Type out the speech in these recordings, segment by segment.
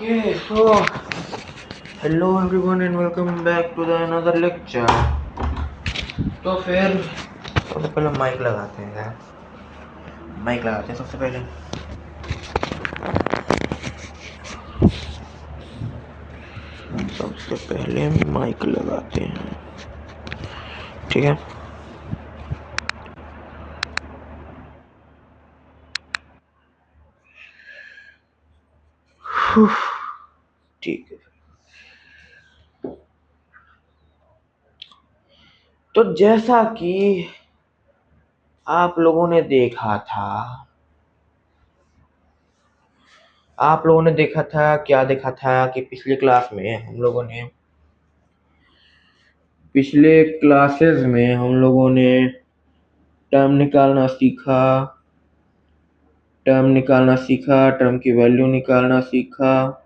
Okay, so hello everyone and welcome back to the another lecture. तो फिर सबसे पहले माइक लगाते हैं यार, माइक लगाते हैं सबसे पहले माइक लगाते हैं, ठीक है। ठीक है, तो जैसा कि आप लोगों ने देखा था, क्या देखा था कि पिछले क्लासेस में हम लोगों ने टर्म निकालना सीखा, टर्म की वैल्यू निकालना सीखा,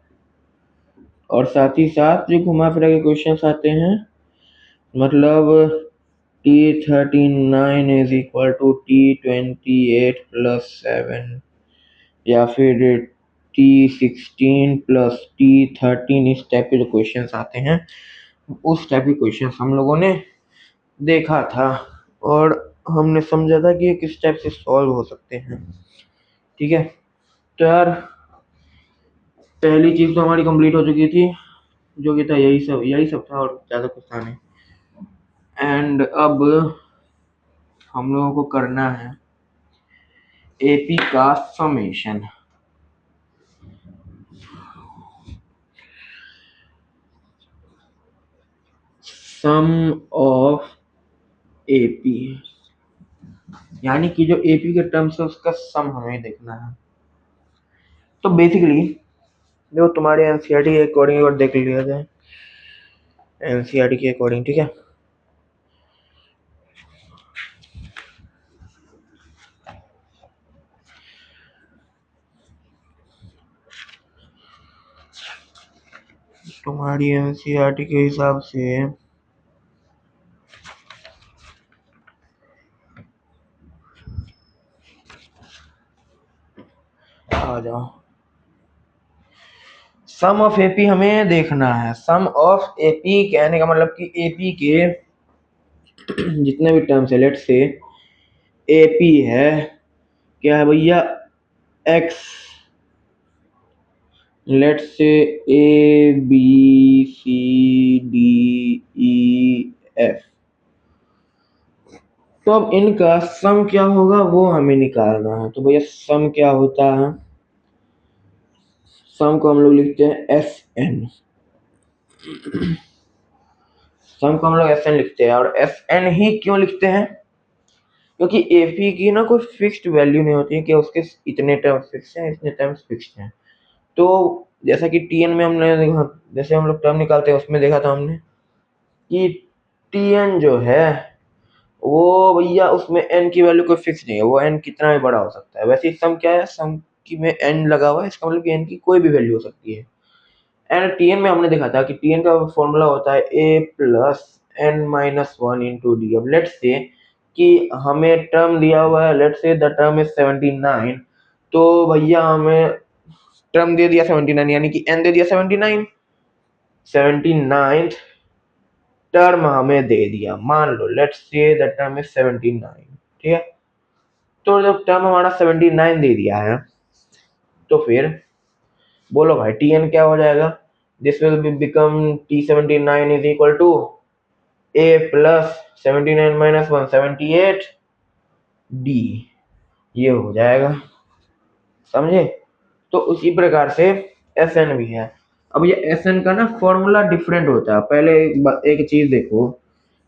और साथ ही साथ जो घुमा फिरा के क्वेश्चंस आते हैं, मतलब T39 is equal to T28 plus 7 या फिर T16 प्लस T13, इस टाइप के जो क्वेश्चंस आते हैं उस टाइप के क्वेश्चंस हम लोगों ने देखा था और हमने समझा था कि ये किस टाइप से सॉल्व हो सकते हैं, ठीक है। तो यार पहली चीज तो हमारी कंप्लीट हो चुकी थी, जो कि था यही सब था और ज्यादा कुछ था नहीं। एंड अब हम लोगों को करना है एपी का समेशन। सम ऑफ एपी, यानी कि जो एपी के टर्म्स है उसका सम हमें देखना है। तो बेसिकली जो तुम्हारे एनसीईआरटी के अकॉर्डिंग अगर देख लिया जाए, एनसीईआरटी के अकॉर्डिंग, ठीक है, तुम्हारी एनसीईआरटी के हिसाब से आ जाओ, सम ऑफ एपी हमें देखना है। सम ऑफ एपी कहने का मतलब कि एपी के जितने भी टर्म्स है, लेट्स से एपी है, क्या है भैया, X, let's say A B C D E F. तो अब इनका सम क्या होगा वो हमें निकालना है। तो भैया सम क्या होता है, सम को हम लोग लिखते हैं एस एन, सम को हम लोग एस एन लिखते हैं। और एस एन ही क्यों लिखते हैं, क्योंकि एपी की ना कोई फिक्स्ड वैल्यू नहीं होती है कि उसके इतने टर्म्स फिक्स हैं, इतने टर्म्स फिक्स्ड हैं। तो जैसा कि टीएन में हमने देखा, जैसे हम लोग टर्म निकालते हैं उसमें देखा था हमने कि टीएन जो है वो भैया उसमें एन की वैल्यू कोई फिक्स नहीं है, वो एन कितना भी बड़ा हो सकता है। वैसे सम क्या है, सम की में एन लगा हुआ है, इसका मतलब कि एन की कोई भी वैल्यू हो सकती है। एंड टीएन में हमने देखा था कि टीएन का फॉर्मूला होता है A plus N minus one into D. अब लेट्स से कि हमें टर्म दिया हुआ है, let's say the term is 79, तो भैया हमें टर्म दे दिया 79, यानी कि एन दे दिया 79, 79 टर्म हमें दे दिया। मान लो let's say the term is 79, ठीक है। तो जब टर्म हमारा 79 दे दिया है तो फिर बोलो भाई टीएन क्या हो जाएगा, this will be become T79 is equal to A plus 79 minus 1 78 D, ये हो जाएगा, समझे। तो उसी प्रकार से एस एन भी है। अब ये एस एन का ना फॉर्मूला डिफरेंट होता है। पहले एक चीज देखो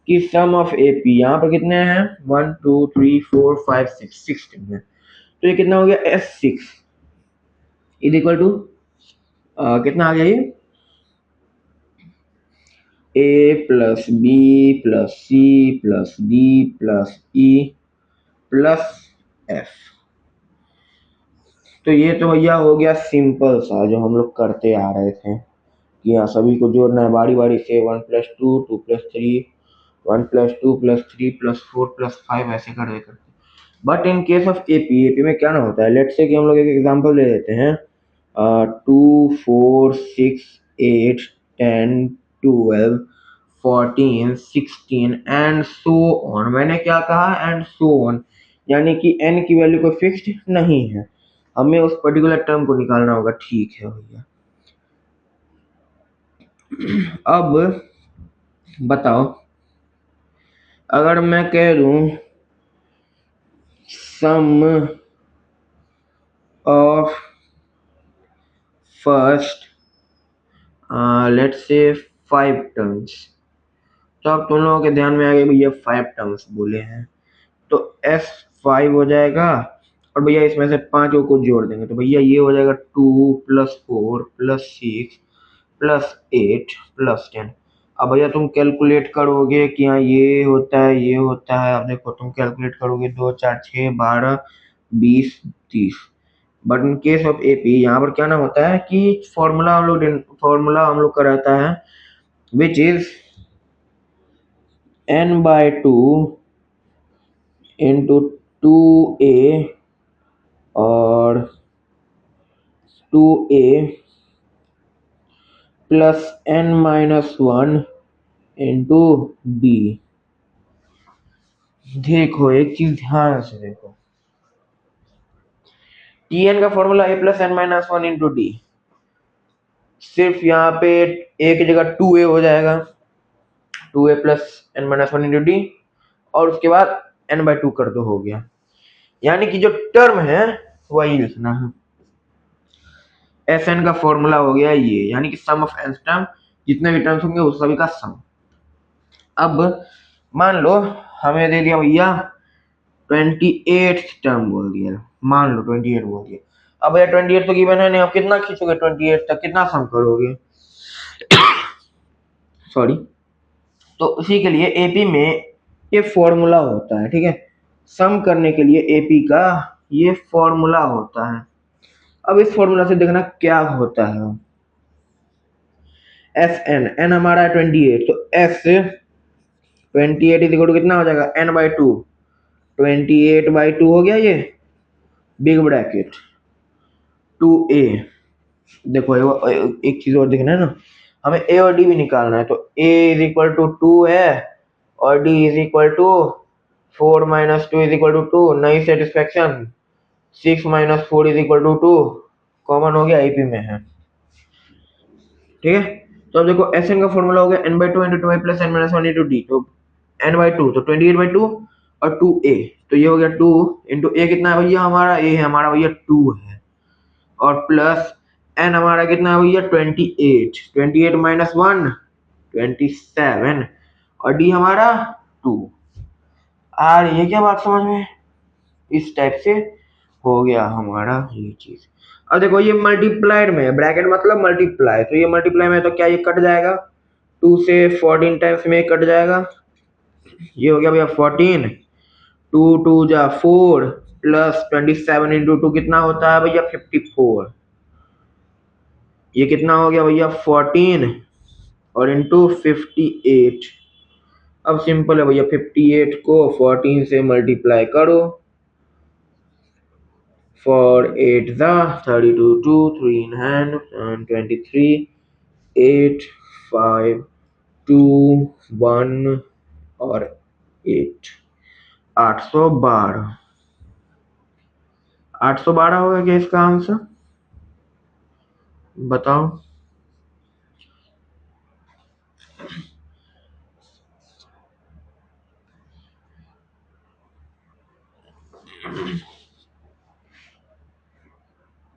कि सम ऑफ एपी यहाँ पर कितने हैं, 1 2 3 4 5 6 16 है। तो ये कितना हो गया, S6 इज इक्वल टू कितना आ गया, ये A plus B plus C plus D plus E plus F. तो ये तो भैया हो गया सिंपल सा जो हम लोग करते आ रहे थे कि यहाँ सभी को जोड़ना है बारी बारी से, 1 plus 2 2 plus 3 1 plus 2 plus 3 plus 4 plus 5 ऐसे करते। But in case of AP में क्या ना होता है, लेट्स से कि हम लोग एक एग्जांपल ले लेते हैं 2 4 6 8 10 12 14 16 एंड सो ऑन। मैंने क्या कहा? एंड सो ऑन, यानी कि n की वैल्यू कोई फिक्स्ड नहीं है, हमें उस पर्टिकुलर टर्म को निकालना होगा। ठीक है भैया। अब बताओ, अगर मैं कह दूं सम of first let's say 5 terms, तो अब तुम लोगों के ध्यान में आ गए भैया 5 टर्म्स बोले हैं, तो S5 हो जाएगा, और भैया इसमें से 5 को जोड़ देंगे तो भैया ये हो जाएगा 2 + 4 + 6 + 8 + 10। अब भैया तुम कैलकुलेट करोगे कि हाँ ये होता है ये होता है। अब देखो तुम कैलकुलेट करोगे 2 4 6 12 20 30, but in case of AP यहाँ पर क्या ना होता है कि फॉर्मूला हम लोग का रहता है which is n/2 into 2a और 2a plus n-1 into b। देखो एक चीज ध्यान से देखो, tn का formula a plus n-1 into D, सिर्फ यहाँ पे a की जगह 2a हो जाएगा, 2a plus n-1 into D, और उसके बाद n/2 कर दो, हो गया। यानी कि जो टर्म है वही लिखना है। Fn का फॉर्मूला हो गया ये, यानी कि सम ऑफ n टर्म, जितने भी टर्म्स होंगे उस सभी का सम। अब मान लो हमें दे दिया भैया 28 टर्म बोल दिया, मान लो 28 बोल दिया। अब भैया 28 तो गिवन है नहीं, आप कितना खींचोगे 28 तक, कितना सम करोगे? सॉरी। तो उसी के लिए एपी में ये फॉर्मूला होता है, ठीक है, सम करने के लिए एपी का ये फॉर्मूला होता है। अब इस फॉर्मूला से देखना क्या होता है। एस एन हमारा है 28, तो एस 28 इज इक्वल टू कितना हो जाएगा? n/2, 28/2 हो गया ये, बिग ब्रैकेट 2a। देखो एक चीज और देखना है ना, हमें a और d भी निकालना है, तो a इज इक्वल टू 2 है और d is equal to 4 - 2 is equal to 2, नई satisfaction 6 - 4 is equal to 2, common हो गया, एपी में है। ठीक है, तो अब देखो Sn का फॉर्मूला हो गया n/2 into 2a plus n-1 into D, तो n/2 तो 28/2 और 2a, तो ये हो गया 2 इंटू a कितना है भैया हमारा? a है हमारा भैया 2 है, और प्लस n हमारा कितना है भैया? 28, 28 - 1 27, और d हमारा 2। आ रही है क्या बात समझ में? इस टाइप से हो गया हमारा ये चीज। अब देखो ये मल्टीप्लाइड में है, ब्रैकेट मतलब मल्टीप्लाई, तो ये मल्टीप्लाई में है तो क्या ये कट जाएगा? 2 से 14 टाइम्स में कट जाएगा, ये हो गया भैया 14, 2 2 जा 4 प्लस 27 इंटू 2 कितना होता है भैया? 54। ये कितना हो गया भैया? 14 और इंटू 58। अब सिंपल है भैया, 58 को 14 से मल्टीप्लाई करो, 4 8 ज़ा 32, 2 3 in hand and 23, 8 5 2 1 और 8, 812। 812 होगा क्या इसका आंसर? बताओ।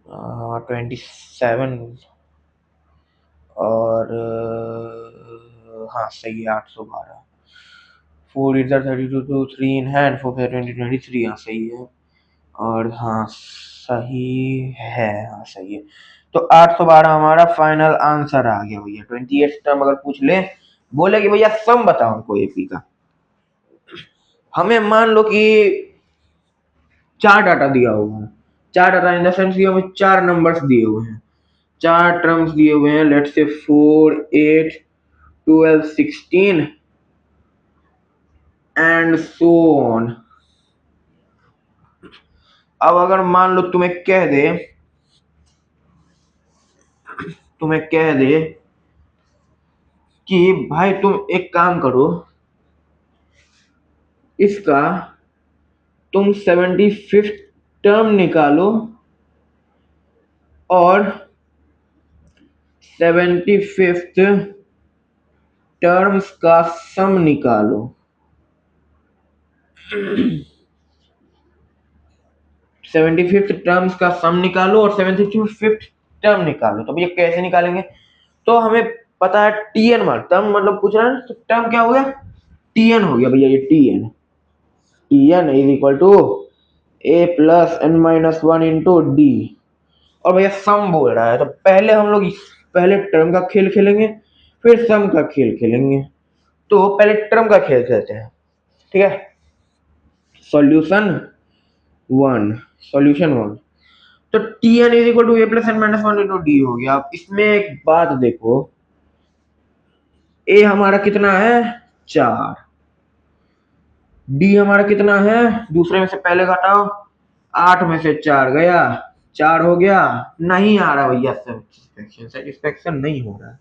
हाँ 27 और हाँ सही है 812। 4 8 32 2 3 in hand 4 20 23, हाँ सही है, और हाँ सही है, हाँ सही है। तो 812 हमारा फाइनल आंसर आ गया भैया। 28 टर्म अगर पूछ ले, बोले कि भैया सम बताओ हमको एपी का, हमें मान लो कि 4 डाटा दिया हुआ है, 4 डाटा इन द सेंस कि हमें 4 नंबर्स दिए हुए हैं, 4 टर्म्स दिए हुए हैं, let's say 4 8 12 16 and so on. अब अगर मान लो तुम्हें कह दे तुम्हें कह दे कि भाई तुम एक काम करो, इसका तुम 75th टर्म निकालो और 75th टर्म्स का सम निकालो। 75th टर्म्स का सम निकालो और 75th टर्म निकालो। तो भैया कैसे निकालेंगे? तो हमें पता है टीएन मान, टर्म मतलब पूछ रहा है, तो टर्म क्या हो गया? टीएन हो गया भैया, ये T N. T N is equal to A plus N minus one into D. और भैया सम बोल रहा है, तो पहले हम लोग पहले टर्म का खेल खेलेंगे, फिर सम का खेल खेलेंगे। तो पहले टर्म का खेल खेलते हैं, ठीक है। सॉल्यूशन वन, तो T N is equal to A plus N minus one into D हो गया। अब इसमें एक बात देखो, ए हमारा कितना है? 4। डी हमारा कितना है? दूसरे में से पहले घटाओ, 8 में से 4 गया, 4 हो गया। नहीं आ रहा भैया सेटिस्फेक्शन नहीं हो रहा।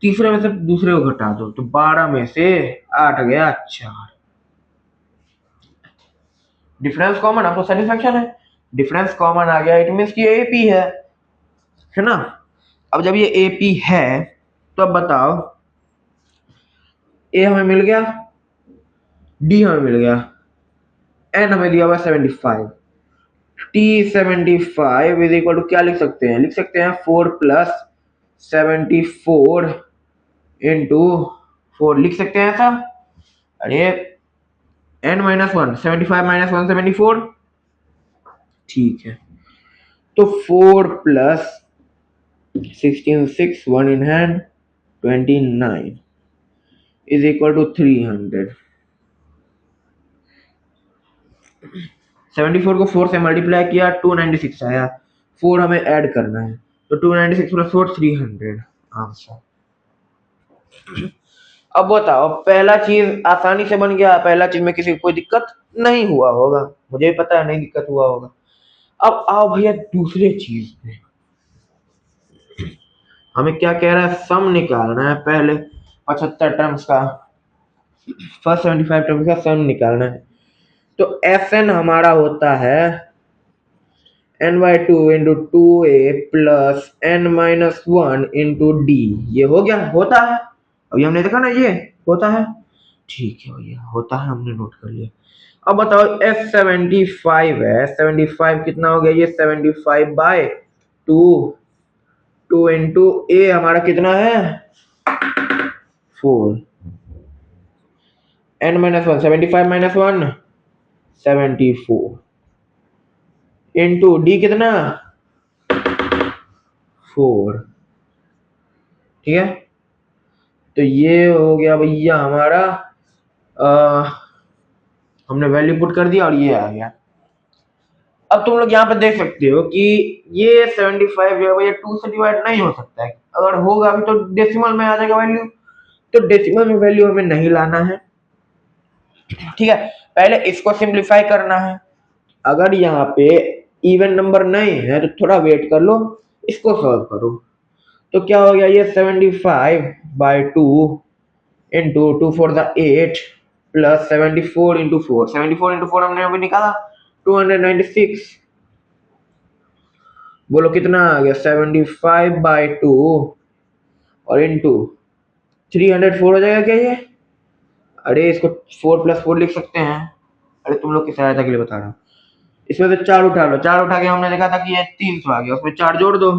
तीसरे में से दूसरे को घटा दो, तो 12 में से 8 गया, 4। डिफरेंस कॉमन, अब तो सेटिस्फेक्शन है। डिफरेंस कॉमन आ गया, इट मीन्स कि एपी है ना। अब जब ये एपी है तो अब बताओ, ए हमें मिल गया, डी हमें मिल गया, एन हमें दिया हुआ 75। टी 75 इज इक्वल टू क्या लिख सकते हैं? लिख सकते हैं 4 प्लस 74 इंटू 4, लिख सकते हैं ऐसा। अरे N minus one, 75 minus one 74, ठीक है। तो 4 plus 16 6 1 in hand 29 is equal to 300। 74 को 4 से मल्टीप्लाई किया, 296 आया। 4 हमें ऐड करना है, तो 296 प्लस 4 300 आंसर। अब बताओ, पहला चीज आसानी से बन गया, पहला चीज में किसी को कोई दिक्कत नहीं हुआ होगा, मुझे पता है नहीं दिक्कत हुआ होगा। अब आओ भैया दूसरे चीज में, हमें क्या कह रहा है? सम निकालना है पहले 75 टर्म्स का, फर्स्ट 75 टर्म्स का सम निकालना है। तो एस एन हमारा होता है n/2 into 2a plus n minus one into D. ये हो गया, होता है, अभी हमने देखा ना ये होता है, ठीक है भैया होता है, हमने नोट कर लिया। अब बताओ S75 है, 75 कितना हो गया? ये 75/2, 2 इंटू ए हमारा कितना है? 4, n minus one, 75 minus one 74 into D कितना? 4, ठीक है। तो ये हो गया भैया हमारा, हमने वैल्यू पुट कर दिया और ये आ गया। अब तुम लोग यहाँ पे देख सकते हो कि ये 75 जो है भैया 2 से डिवाइड नहीं हो सकता है, अगर होगा भी तो डेसिमल में आ जाएगा वैल्यू, तो डेसिमल में वैल्यू हमें नहीं लाना है, ठीक है। पहले इसको सिंप्लीफाई करना है। अगर यहाँ पे इवन नंबर नहीं है तो थोड़ा वेट कर लो, इसको सॉल्व करो। तो क्या हो गया? ये 75/2 इंटू 2 4 8 प्लस 74 इंटू 4, 74 इंटू 4 हमने अभी निकाला 296। बोलो कितना आ गया? 75/2 और इंटू 304 हो जाएगा क्या ये? अरे इसको 4 प्लस 4 लिख सकते हैं, अरे तुम लोग की सहायता के लिए बता रहा हूँ। इसमें से 4 उठा लो, 4 उठा के हमने देखा था कि ये 300 आ गया, उसमें 4 जोड़ दो,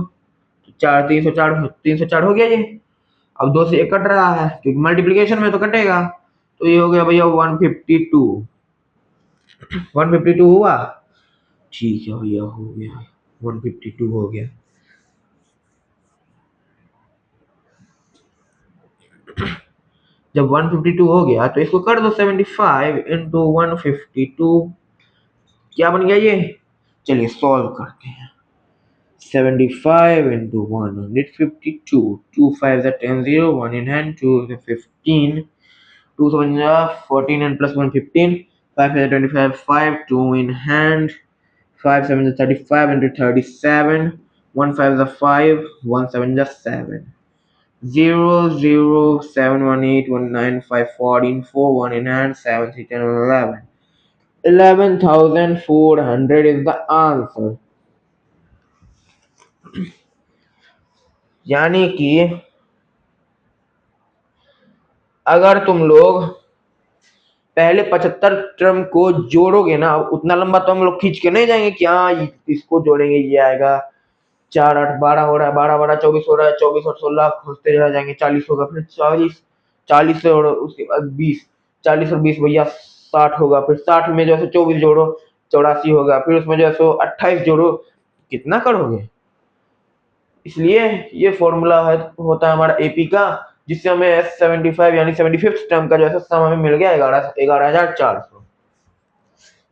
4 304 हो गया ये। अब 2 से 1 कट रहा है क्योंकि मल्टीप्लिकेशन में तो कटेगा, तो ये हो गया भैया 152। 152 हुआ, ठीक है भैया हो गया, 152 हो गया। जब 152 हो गया तो इसको कर दो 75 इंटू 152, क्या बन गया ये? चलिए सॉल्व करते हैं। 75 into 152, 2 5 are 10 0, 1 in hand, 2 is 15, 2 7 are 14 and plus 1 15, 5 is 25, 5 2 in hand, 5 7 is 35 into 37, 1 5 is 5, 1 7 is 7. 0 0 7 1 8 1 9 5 14 4 1 in hand 7 3 10 11. 11,400 is the answer. यानी कि अगर तुम लोग पहले 75 टर्म को जोड़ोगे ना, उतना लंबा तो हम लोग खींच के नहीं जाएंगे कि हाँ इसको जोड़ेंगे ये आएगा। 4 8 12 हो रहा है, 12 12 24 हो रहा है, 24 और 16 खोजते रह जाएंगे, 40 होगा, फिर 40 और उसके बाद 20, 40 और 20 भैया 60 होगा, फिर 60 में जो है 24 जोड़ो 84 होगा, फिर उसमें जो है 28 जोड़ो, कितना करोगे। इसलिए ये फॉर्मूला होता है हमारा एपी का, जिससे हमें 75 यानी 75th टर्म का जो है सम हमें मिल गया 11,400।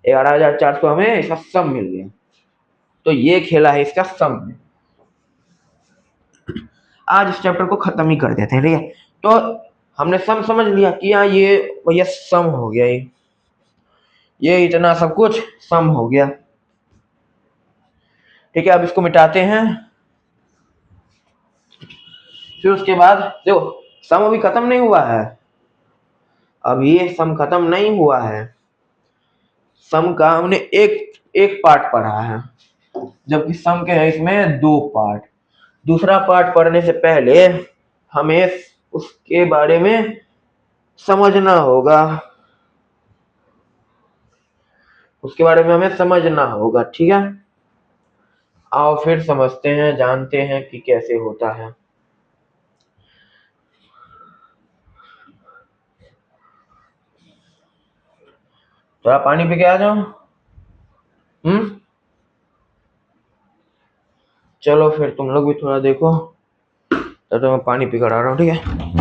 11,400 हमें इसका सम मिल गया। तो ये खेला है इसका सम में। आज इस चैप्टर को खत्म ही कर देते हैं, ठीक है। तो हमने सम समझ लिया कि हाँ ये भैया सम हो गया, ये इतना सब कुछ सम हो गया, ठीक है। अब इसको मिटाते हैं, फिर उसके बाद देखो सम अभी खत्म नहीं हुआ है, अभी ये सम खत्म नहीं हुआ है। सम का हमने एक एक पार्ट पढ़ा है, जबकि सम के है इसमें 2 पार्ट। दूसरा पार्ट पढ़ने से पहले हमें उसके बारे में समझना होगा, उसके बारे में हमें समझना होगा, ठीक है। आओ फिर समझते हैं, जानते हैं कि कैसे होता है। थोड़ा पानी पी के आ जाओ। चलो फिर तुम लोग भी थोड़ा देखो, तो मैं पानी पी कर आ रहा हूँ, ठीक है।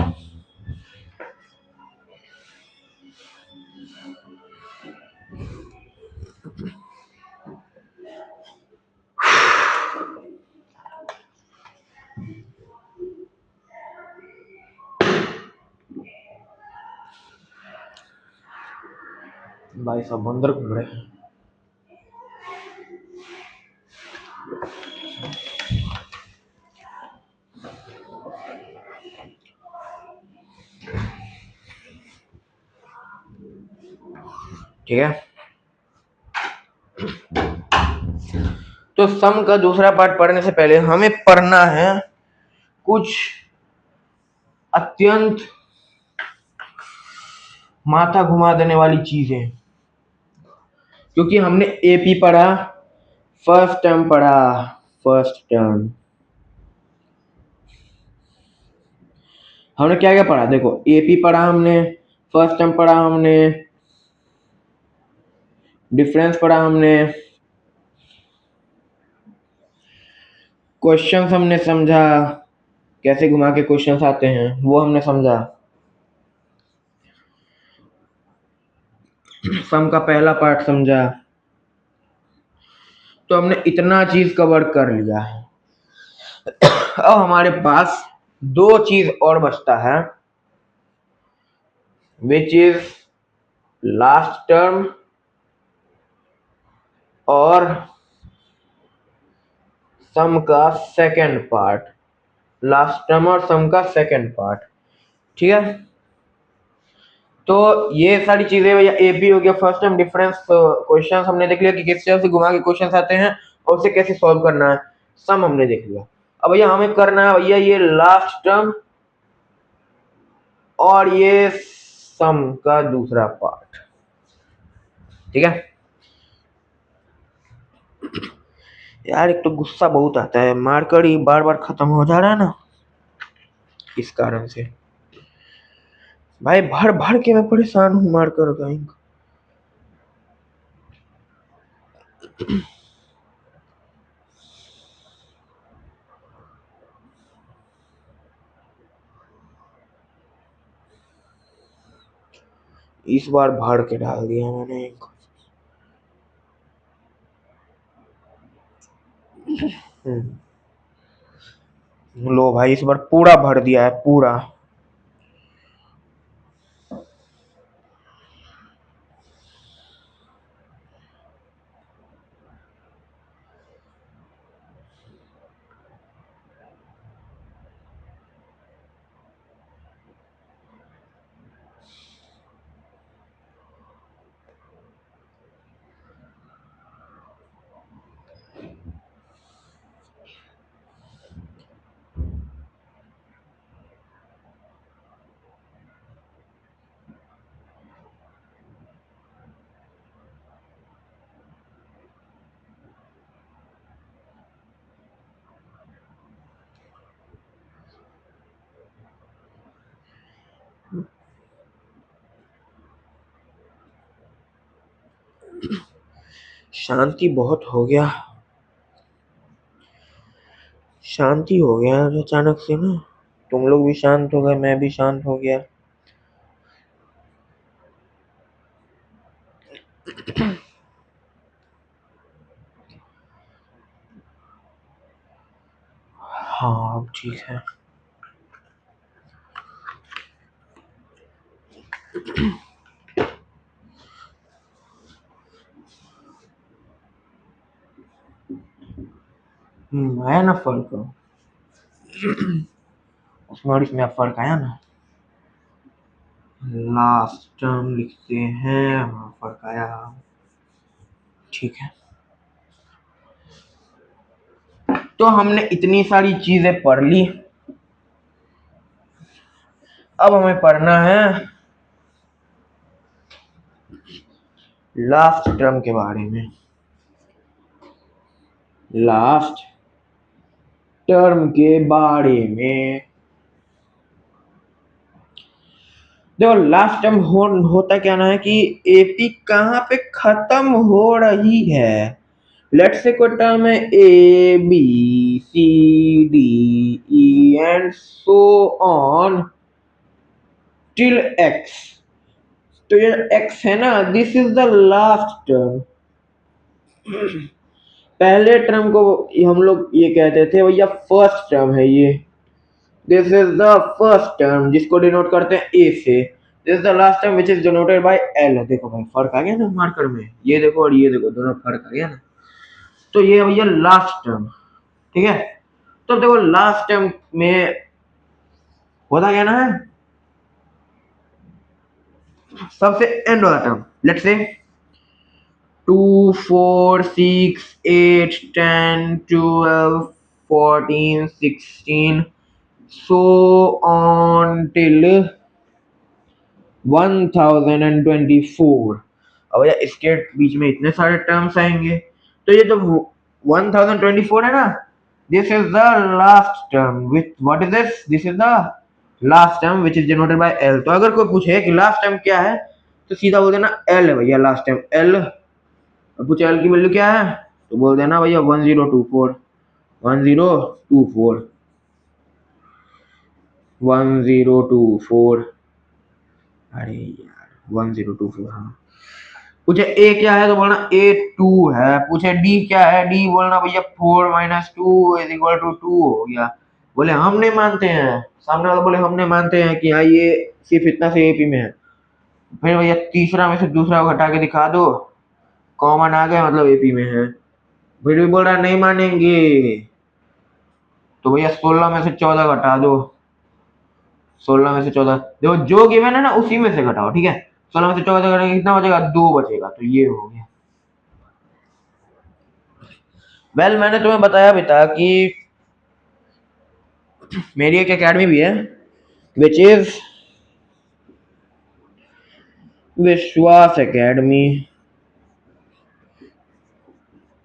भाई साहब अंदर घूम रहे हैं। ठीक है, तो सम का दूसरा पार्ट पढ़ने से पहले हमें पढ़ना है कुछ अत्यंत माथा घुमा देने वाली चीजें, क्योंकि हमने एपी पढ़ा, फर्स्ट टर्म पढ़ा, फर्स्ट टर्म हमने क्या क्या पढ़ा, देखो एपी पढ़ा हमने, फर्स्ट टर्म पढ़ा हमने, डिफरेंस पढ़ा हमने, क्वेश्चंस हमने समझा, कैसे घुमा के क्वेश्चंस आते हैं वो हमने समझा, सम का पहला पार्ट समझा। तो हमने इतना चीज कवर कर लिया है। अब हमारे पास 2 चीज और बचता है, विच इज लास्ट टर्म और सम का सेकंड पार्ट, लास्ट टर्म और सम का सेकंड पार्ट, ठीक है। तो ये सारी चीजें भैया एपी हो गया, फर्स्ट टर्म, डिफरेंस, क्वेश्चंस हमने देख लिया कि किस तरह से घुमा के क्वेश्चंस आते हैं और उसे कैसे सॉल्व करना है, सम हमने देख लिया। अब भैया हमें करना है भैया ये लास्ट टर्म और ये सम का दूसरा पार्ट, ठीक है। यार एक तो गुस्सा बहुत आता है, मार्कर ही बार बार खत्म हो जा रहा है ना, इस कारण से भाई भर भर के मैं परेशान हूँ मार्कर का। इस बार भर के डाल दिया मैंने एक। लो भाई इस बार पूरा भर दिया है, पूरा। शांति बहुत हो गया, शांति हो गया अचानक से ना। तुम लोग भी शांत हो गए, मैं भी शांत हो गया। हाँ ठीक है। आया ना फर्क, उसमें और इसमें फर्क आया ना। लास्ट टर्म लिखते हैं, हाँ फर्क आया, ठीक है। तो हमने इतनी सारी चीजें पढ़ ली, अब हमें पढ़ना है लास्ट टर्म के बारे में। लास्ट टर्म के बारे में देखो, लास्ट टर्म होता क्या ना है कि एपी कहाँ पे खत्म हो रही है। लेट्स से कोई टर्म है A B C D E and so on till X. तो ये एक्स है ना, this is the last term. पहले टर्म को हम लोग ये कहते थे भैया फर्स्ट टर्म है ये, this is the first term जिसको डिनोट करते हैं ए से। This is the last term which is denoted by L. देखो भाई फर्क आ गया ना मार्कर में, ये देखो और ये देखो, दोनों फर्क आ गया ना। तो ये भैया लास्ट टर्म, ठीक है। तो देखो लास्ट टर्म में होता क्या ना है, सबसे एंड वाला term, let's say 2 4 6 8 10 12 14 16 so on till 1024। अब भैया इसके बीच में इतने सारे टर्म्स आएंगे, तो ये जो 1024 है ना, this is the last term with what is this is the last term which is denoted by L. तो अगर कोई पूछे कि लास्ट टर्म क्या है, तो सीधा बोल देना एल है भैया, लास्ट टर्म एल। पूछे एल की वैल्यू क्या है, तो बोल देना भैया 1024 1024 1024। अरे यार 1024, हाँ। पूछे ए क्या है, तो बोलना ए 2 है। पूछे डी क्या है, डी बोलना भैया 4 - 2 इज इक्वल टू 2 हो गया। बोले हम नहीं मानते हैं, सामने वाला बोले हम नहीं मानते हैं कि हाँ ये सिर्फ इतना से एपी में है। फिर भैया तीसरा में से दूसरा को हटा के दिखा दो, कॉमन आ गया मतलब एपी में है। फिर भी बोल रहा नहीं मानेंगे, तो भैया 16 में से 14 घटा दो। 16 में से 14 देखो जो गिवन है ना उसी में से घटाओ, ठीक है। 16 में से 14 घटाएंगे कितना बचेगा, 2 बचेगा। तो ये हो गया। वेल मैंने तुम्हें बताया भी था कि मेरी एक एकेडमी भी है विच इज विश्वास एकेडमी।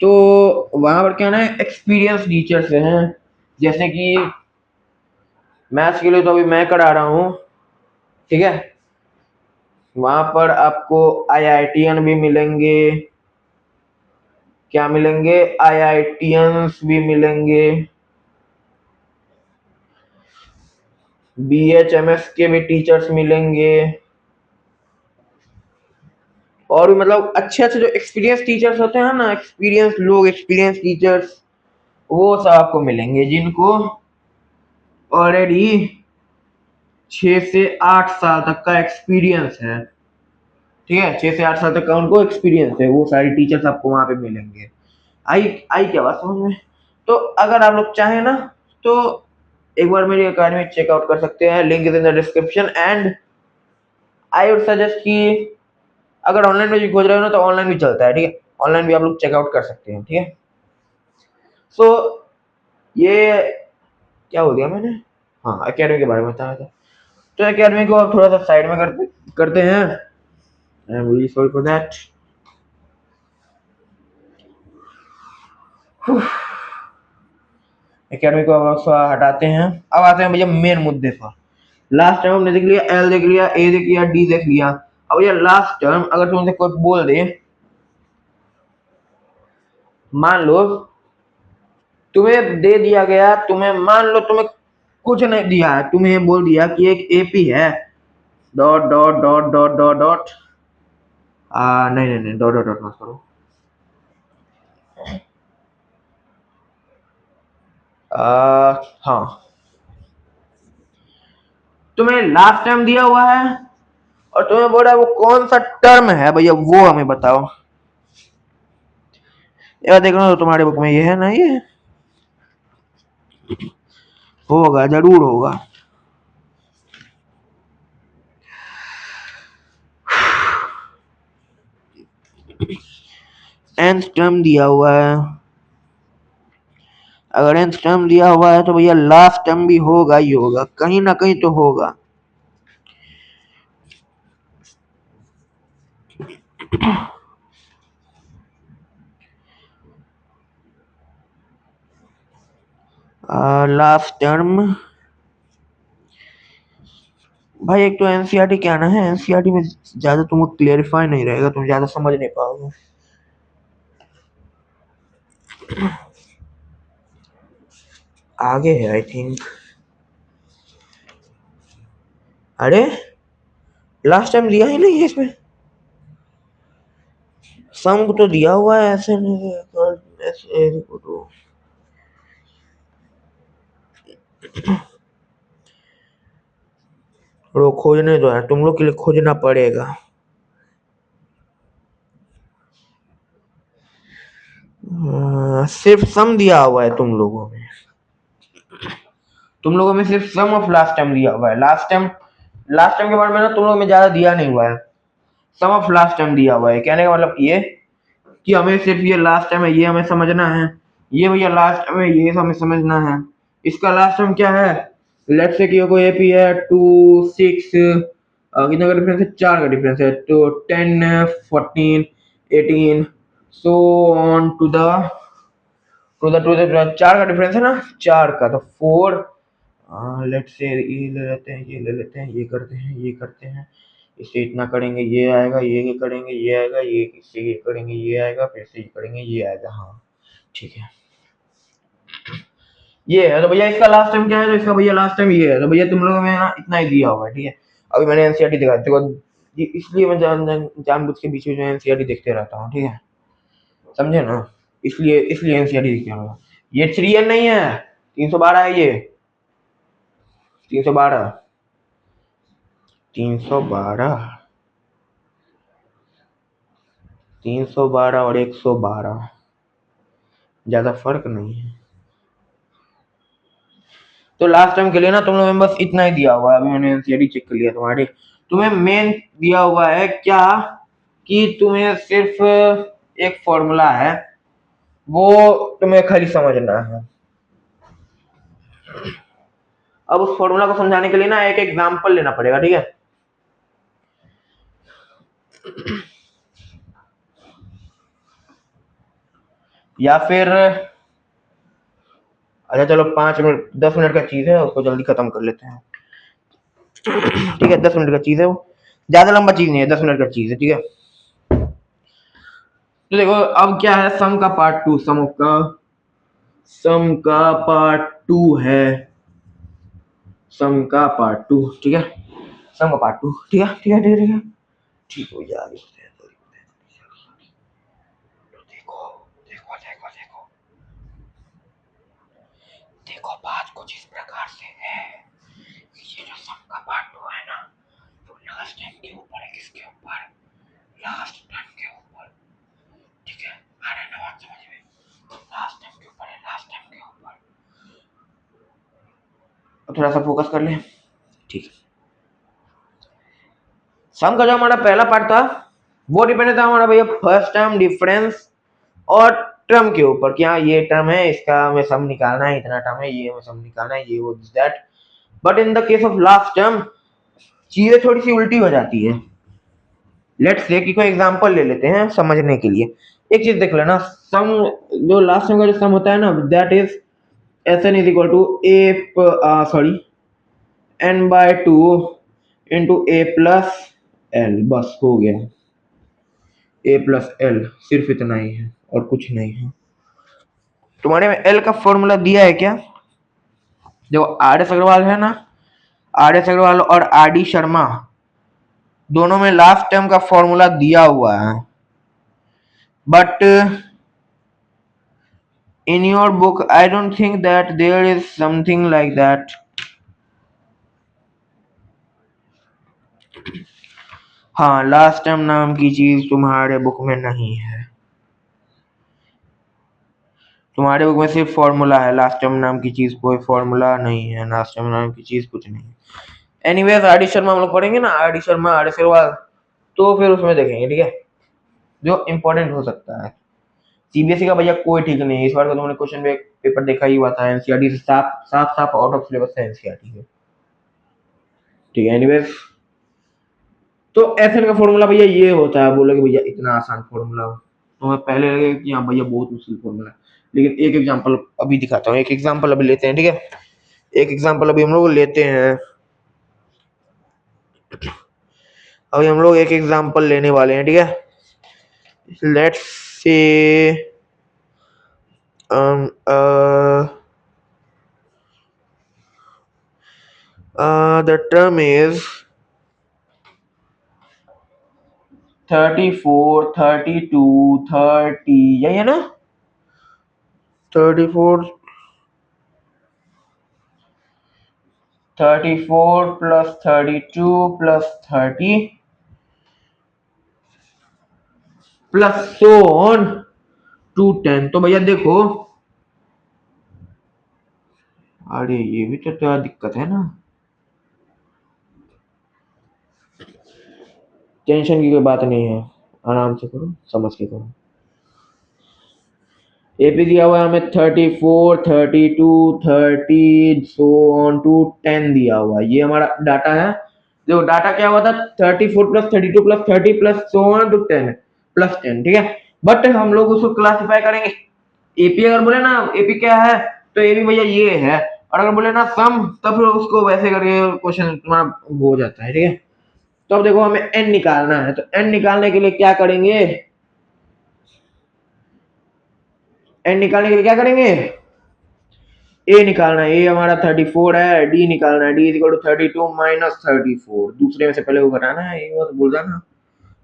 तो वहां पर क्या ना एक्सपीरियंस टीचर्स हैं, जैसे कि मैथ्स के लिए तो अभी मैं करा रहा हूँ, ठीक है। वहां पर आपको आईआईटीएन भी मिलेंगे, क्या मिलेंगे, आईआईटीएंस भी मिलेंगे, बीएचएमएस के भी टीचर्स मिलेंगे, और भी मतलब अच्छे अच्छे जो एक्सपीरियंस टीचर्स होते हैं ना, एक्सपीरियंस लोग, एक्सपीरियंस टीचर्स, वो सब आपको मिलेंगे जिनको ऑलरेडी 6 से 8 साल तक का एक्सपीरियंस है, ठीक है। 6 से 8 साल तक का उनको एक्सपीरियंस है, वो सारे टीचर्स आपको वहां पे मिलेंगे। आई आई क्या बात समझ में। तो अगर आप लोग चाहें ना, तो एक बार मेरी अकेडमी चेकआउट कर सकते हैं, link is in the description. And I would suggest कि अगर ऑनलाइन में भी खोज रहे हो ना, तो ऑनलाइन भी चलता है, ठीक है। ऑनलाइन भी आप लोग चेकआउट कर सकते हैं, ठीक है। सो ये क्या हो गया मैंने, हाँ अकेडमी के बारे में बताया था। तो अकेडमी को आप थोड़ा सा साइड में करते करते हैं। I am really sorry for that. Academy को अब हटाते हैं, अब आते हैं भैया मेन मुद्दे पर। लास्ट टर्म हमने देख लिया, एल देख लिया, ए देख लिया, डी देख लिया। अब भैया लास्ट टर्म अगर तुमसे कोई बोल दे मान लो तुम्हें दे दिया गया, तुम्हें मान लो तुम्हें कुछ नहीं दिया है, तुम्हें बोल दिया कि एक एपी है dot dot dot dot dot dot नहीं नहीं नहीं डॉट डॉट डॉट मत करो। हाँ, तुम्हें लास्ट टाइम दिया हुआ है और तुम्हें बोल रहा है वो कौन सा टर्म है भैया, वो हमें बताओ। यार देख लो तुम्हारे बुक में ये है ना, ये होगा, जरूर होगा। nth टर्म दिया हुआ है, अगर nth टर्म दिया हुआ है तो भैया लास्ट टर्म भी होगा ही होगा, कहीं ना कहीं तो होगा। लास्ट टर्म भाई, एक तो एनसीईआरटी क्या ना है, एनसीईआरटी में ज्यादा तुमको क्लियरिफाई नहीं रहेगा, तुम ज्यादा समझ नहीं पाओगे। आगे है आई थिंक। अरे लास्ट टाइम दिया ही नहीं है इसमें, सम को तो दिया हुआ है, ऐसे नहीं ऐसे तो रो खोजने दो यार, तुम लोग के लिए खोजना पड़ेगा। सिर्फ सम दिया हुआ है तुम लोगों में सिर्फ सम ऑफ लास्ट टाइम दिया हुआ है। लास्ट टाइम के बारे में ना तुम लोगों में ज्यादा दिया नहीं हुआ है, सम ऑफ लास्ट टाइम दिया हुआ है। कहने का मतलब ये कि हमें सिर्फ ये लास्ट टाइम है ये हमें समझना है, ये भैया लास्ट टाइम है ये हमें समझना है। इसका लास्ट टाइम क्या है, लेट्स से कि कोई एपी है 2 6 कितने का डिफरेंस है, 4 का डिफरेंस है, तो 10 14 18 सो ऑन टू द 4 का डिफरेंस है ना, 4 का तो 4। लेट्स से ये ले लेते हैं, ये ले लेते हैं, ये करते हैं, ये करते हैं, इससे इतना करेंगे ये आएगा, ये करेंगे ये आएगा, ये इससे ये करेंगे ये आएगा, फिर से ये करेंगे ये आएगा। हाँ ठीक है, ये है तो भैया इसका लास्ट टाइम क्या है, तो इसका भैया लास्ट टाइम ये है, तो भैया तुम लोगों में ना इतना ही दिया हुआ है। ठीक है, अभी मैंने एनसीईआरटी दिखा देखो, इसलिए मैं जानबूझ के बीच में एनसीईआरटी देखते रहता हूँ। ठीक है, समझे ना, इसलिए इसलिए एनसीईआरटी देखते हूँ। ये 3N नहीं है, 312 है, ये 312 312 312 और 112 ज्यादा फर्क नहीं है। तो लास्ट टाइम के लिए ना तुम लोगों में बस इतना ही दिया हुआ है। अभी मैंने एनसीईआरटी चेक कर लिया तुम्हारी, तुम्हें मेन दिया हुआ है क्या कि तुम्हें सिर्फ एक फॉर्मूला है वो तुम्हें खाली समझना है। अब उस फॉर्मूला को समझाने के लिए ना एक एग्जांपल लेना पड़ेगा। ठीक है, या फिर अच्छा चलो 5 मिनट 10 मिनट का चीज है, उसको जल्दी खत्म कर लेते हैं। ठीक है, 10 मिनट का चीज है, वो ज्यादा लंबा चीज नहीं है, 10 मिनट का चीज है। ठीक है, तो देखो अब क्या है, सम का पार्ट 2, सम का पार्ट 2 है, सम का पार्ट 2। ठीक है, सम का पार्ट 2। ठीक है ठीक है ठीक है ठीक है, ठीक हो यार। देखो देखो देखो देखो देखो, बात कुछ इस प्रकार से है, ये जो सम का पार्ट 2 है ना, तो लास्ट टाइम के ऊपर है, किसके ऊपर, लास्ट टाइम के ऊपर। ठीक है, आ रहा है ना बात समझ में, लास्ट टाइम के ऊपर है, लास्ट टाइम के ऊपर। अब थोड़ा सा फोकस कर ले। ठीक है, सम का जो हमारा पहला पार्ट था वो डिपेंड था हमारा भैया फर्स्ट टर्म डिफरेंस और टर्म के ऊपर, कि हाँ ये टर्म है, इसका हमें सम निकालना है, इतना टर्म है, ये हमें सम निकालना है, ये वो this that. But in the case of last term चीजें थोड़ी सी उल्टी हो जाती है। लेट्स से कि कोई एग्जांपल ले लेते हैं समझने के लिए। एक चीज देख लेना, सम जो लास्ट टर्म का जो सम होता है ना, that is Sn is equal to n/2 into a+l, बस हो गया, a+l, सिर्फ इतना ही है और कुछ नहीं है। तुम्हारे में एल का फॉर्मूला दिया है क्या? देखो आर एस अग्रवाल है ना, आर एस अग्रवाल और आर डी शर्मा दोनों में लास्ट टर्म का फॉर्मूला दिया हुआ है, but in your book I don't think that there is something like that. हाँ, लास्ट टर्म नाम की चीज तुम्हारे बुक में नहीं है, तुम्हारे बुक में सिर्फ फॉर्मूला है, लास्ट टर्म नाम की चीज कोई फॉर्मूला नहीं है, लास्ट टर्म नाम की चीज कुछ नहीं है। एनीवेज आर डी शर्मा हम लोग पढ़ेंगे ना, R D Sharma R S Agarwal, तो फिर उसमें देखेंगे, ठीक है, जो इम्पोर्टेंट हो सकता है। सीबीएसई का भैया कोई ठीक नहीं है, इस बार का तुमने क्वेश्चन पेपर देखा ही हुआ था, एनसीईआरटी से साफ साफ साफ आउट ऑफ सिलेबस है एनसीईआरटी से, ठीक है। एनीवेज तो एफएन का फॉर्मूला भैया ये होता है, बोलोगे भैया इतना आसान फॉर्मूला, तो मैं पहले लगे कि हाँ भैया बहुत मुश्किल फॉर्मूला है, लेकिन एक एग्जांपल अभी दिखाता हूँ, एक एग्जांपल अभी लेते हैं, ठीक है, एक एग्जांपल अभी हम लोग लेते हैं, अभी हम लोग एक एग्जांपल लेने वाले हैं, ठीक है। Let's say the term is 34 32 30, यही है ना, 34 plus 32 plus 30 plus so on to 10। तो भैया देखो, अरे ये भी तो थोड़ा दिक्कत है ना, टेंशन की कोई बात नहीं है, आराम से करो, समझ के करो। एपी दिया हुआ है हमें 34 32 30 सो ऑन टू 10 दिया हुआ है, ये हमारा डाटा है। देखो डाटा क्या हुआ था, 34 plus 32 plus 30 plus so on to 10 plus 10, ठीक है। बट हम लोग उसको क्लासिफाई करेंगे, एपी अगर बोले ना एपी क्या है, तो एपी भैया ये है, और अगर बोले ना सम, तब फिर उसको वैसे करके क्वेश्चन तुम्हारा हो जाता है, ठीक है। तो अब देखो हमें एन निकालना है, तो एन निकालने के लिए क्या करेंगे, एन निकालने के लिए क्या करेंगे, ए निकालना है, ए हमारा 34 है, डी निकालना है, D is equal to 32 minus 34, दूसरे में से पहले वो घटाना है, ये वो तो बोल रहा ना,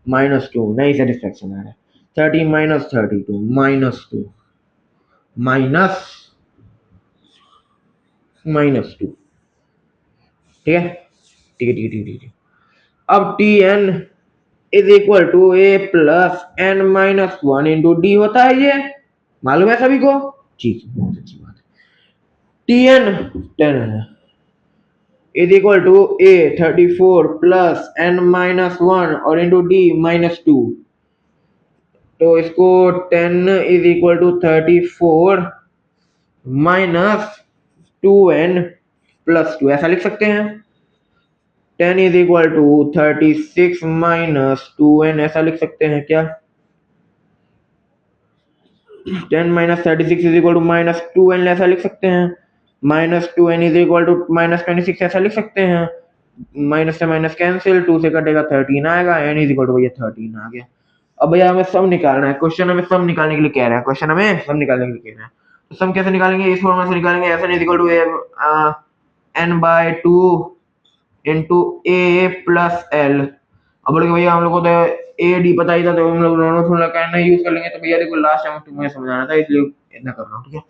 -2, नहीं सेटिस्फेक्शन आ रहा है, 30 माइनस 32 -2 माइनस -2, ठीक है, ठीक है, ठीक है, ठीक है। अब T N is equal to A plus N minus 1 into D होता है, ये मालूम है सभी को, ठीक है, बहुत अच्छी बात है। टी एन 10 है, is equal to A 34 plus N minus 1 और इंटू डी -2, तो इसको 10 is equal to 34 minus 2n plus 2 ऐसा लिख सकते हैं, 10 is equal to 36 minus 2n ऐसा लिख सकते हैं क्या, 10 minus 36 is equal to minus 2n ऐसा लिख सकते हैं, -2n इज इक्वल टू -26 ऐसा लिख सकते हैं, माइनस से माइनस कैंसिल, 2 से कटेगा 13 आएगा, n इज इक्वल टू भैया 13 आ गया। अब भैया हमें सम निकालना है, क्वेश्चन हमें सम निकालने के लिए कह रहा है, क्वेश्चन हमें सम निकालने के लिए कह रहा है, तो सम कैसे निकालेंगे, इस फॉर्मूला से निकालेंगे, N is equal to n by 2 into A plus L. अब बोले भैया हम लोग को तो ए डी पता ही था, तो हम लोग दोनों फॉर्मूला का ना यूज कर लेंगे, तो भैया देखो लास्ट टाइम तुम्हें समझाना था, इसलिए इतना कर रहा हूँ, ठीक है।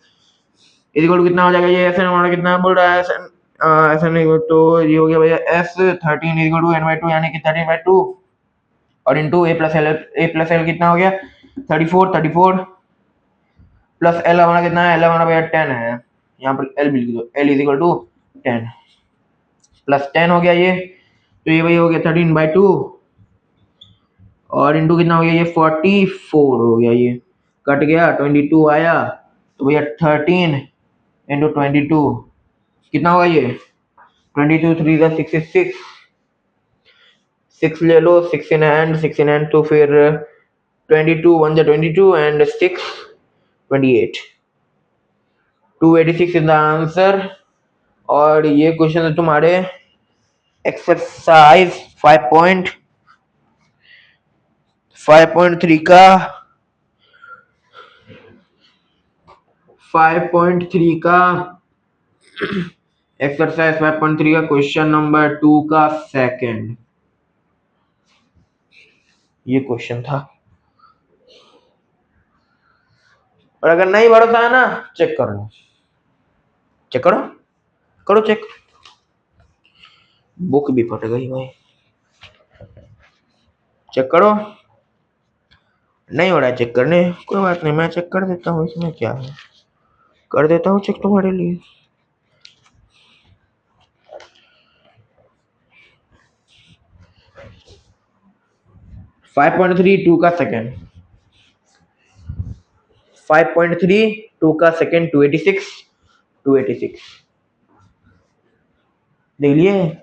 इज इक्वल टू कितना हो जाएगा, ये एस एन हमारा कितना बोल रहा है, एस एन तो ये हो गया भैया S 13 is equal to n/2 यानी कि 13/2 और इंटू ए प्लस एल कितना हो गया 34 प्लस एल हमारा कितना है, एल हमारा भैया 10 है, यहाँ पर एल भी लिख दो, L is equal to 10 plus 10 हो गया ये, तो ये भैया हो गया 13/2 और इंटू कितना हो गया, ये 44 हो गया, ये कट गया 22 आया, तो भैया 13 इंटू 22 कितना होगा, ये 22 3 का 66, 6 ले लो, 6 इन हैंड, तो फिर 22 1 जा 22 एंड 6 28, 286 इज द आंसर। और ये क्वेश्चन है तुम्हारे एक्सरसाइज 5.3 का 5.3 का एक्सरसाइज 5.3 का क्वेश्चन नंबर 2 का सेकंड, ये क्वेश्चन था। और अगर नहीं भरोसा है ना, चेक कर लो, चेक करो, करो चेक। बुक भी फट गई भाई, चेक करो। नहीं हो रहा है चेक करने, कोई बात नहीं, मैं चेक कर देता हूँ, इसमें क्या है, कर देता हूँ चेक तुम्हारे लिए। फाइव पॉइंट थ्री टू का सेकेंड, 5.3 2 का सेकेंड 286 देख लिए।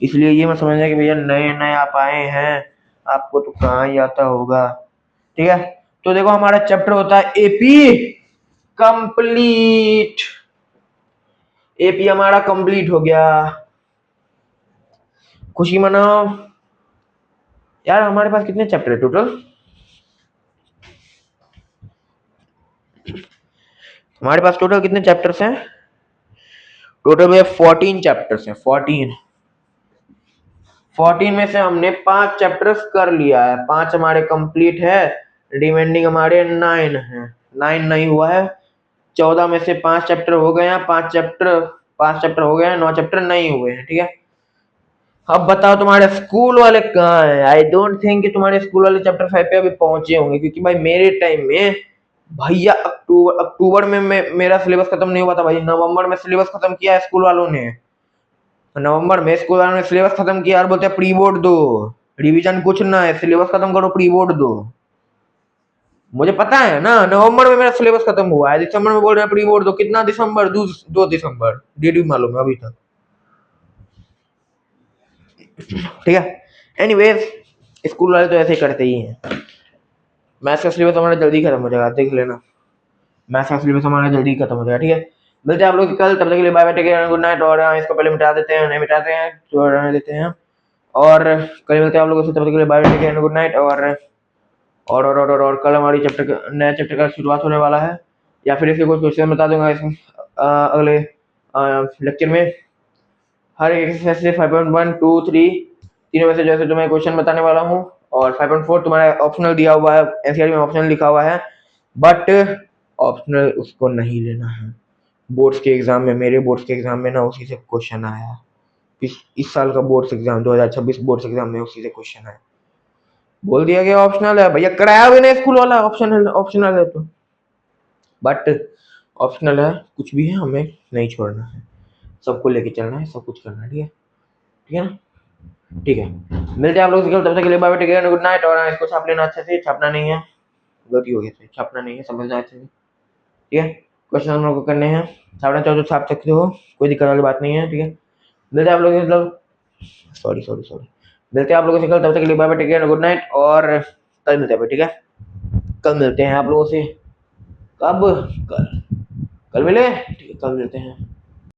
इसलिए ये मत समझना कि भैया नए नए आप आए हैं, आपको तो कहाँ ही आता होगा, ठीक है। तो देखो हमारा चैप्टर होता है एपी कंप्लीट। एपी हमारा कंप्लीट हो गया, खुशी मनाओ। यार हमारे पास कितने चैप्टर है टोटल? हमारे पास टोटल कितने चैप्टर्स हैं? टोटल में 14 चैप्टर्स हैं। 14 में से हमने 5 चैप्टर्स कर लिया है, 5 हमारे कंप्लीट है, रिमेंडिंग हमारे 9 है। 9 नहीं हुआ है, 14 में से 5 चैप्टर हो गए हैं, 5 चैप्टर हो गए हैं, 9 चैप्टर नहीं हुए हैं, ठीक है। अब बताओ तुम्हारे स्कूल वाले कहाँ हैं? आई डोंट थिंक कि तुम्हारे स्कूल वाले चैप्टर 5 पे अभी पहुंचे होंगे, क्योंकि भाई मेरे टाइम में भैया अक्टूबर में मेरा सिलेबस खत्म नहीं हुआ था भाई, नवंबर में सिलेबस खत्म किया है स्कूल वालों ने। नवंबर में स्कूल वालों ने सिलेबस खत्म किया और बोलते हैं प्री बोर्ड दो, रिवीजन कुछ ना है, सिलेबस खत्म करो, प्री बोर्ड दो। मुझे पता है ना, नवंबर में मेरा सिलेबस खत्म हुआ है, दिसंबर में बोल रहे हैं प्री बोर्ड दो। कितना दिसंबर? 2 दिसंबर, डेट भी मालूम है अभी तक, ठीक है। एनीवेज स्कूल वाले तो ऐसे ही करते ही हैं। मैथ्स का सिलेबस हमारा जल्दी खत्म हो जाएगा, देख लेना, मैथ्स का सिलेबस हमारा जल्दी खत्म हो जाएगा, ठीक है। मिलते हैं आप लोग कल, तब तक के लिए bye bye, take care, good night. और इसको पहले मिटा देते हैं, नहीं मिटाते हैं तो रहने देते हैं, और कल मिलते हैं आप लोगों से, तब तक के लिए bye bye, take care, good night. और कल हमारी नया चैप्टर का शुरुआत होने वाला है, या फिर इसके कुछ क्वेश्चन बता दूंगा इसमें अगले लेक्चर में। हर एक एक्सरसाइज से 5.1 2 3 तीनों में से जैसे तुम्हें क्वेश्चन बताने वाला हूँ, और 5.4 तुम्हारा ऑप्शनल दिया हुआ है, एनसीईआरटी में ऑप्शनल लिखा हुआ है, बट ऑप्शनल उसको नहीं लेना है। बोर्ड्स के एग्जाम में, मेरे बोर्ड्स के एग्जाम में ना उसी से क्वेश्चन आया, इस साल का बोर्ड्स एग्जाम 2026 बोर्ड्स एग्जाम में उसी से क्वेश्चन आया। बोल दिया गया ऑप्शनल है भैया, कराया भी नहीं स्कूल वाला, ऑप्शनल है तो, बट ऑप्शनल है, कुछ भी है, हमें नहीं छोड़ना है, सबको लेके चलना है, सब कुछ करना है, ठीक है, ठीक है ना, ठीक है। मिलते हैं आप लोग से कल, तब तक के लिए bye bye, take care, good night. और इसको छाप लेना अच्छे से, छापना नहीं है, गलती हो गई थी, छापना नहीं है, समझना अच्छे से, ठीक है। क्वेश्चन हम लोग को करने हैं, छापना चाहो तो छाप सकते हो, कोई दिक्कत वाली बात नहीं है, ठीक है। मिलते हैं आप लोग मतलब सॉरी मिलते हैं आप लोगों से कल, तब तक के लिए bye bye, take care, good night. और कल मिलते हैं, ठीक है, कल मिलते हैं आप लोगों से। कब? कल मिले, ठीक है, कल मिलते हैं।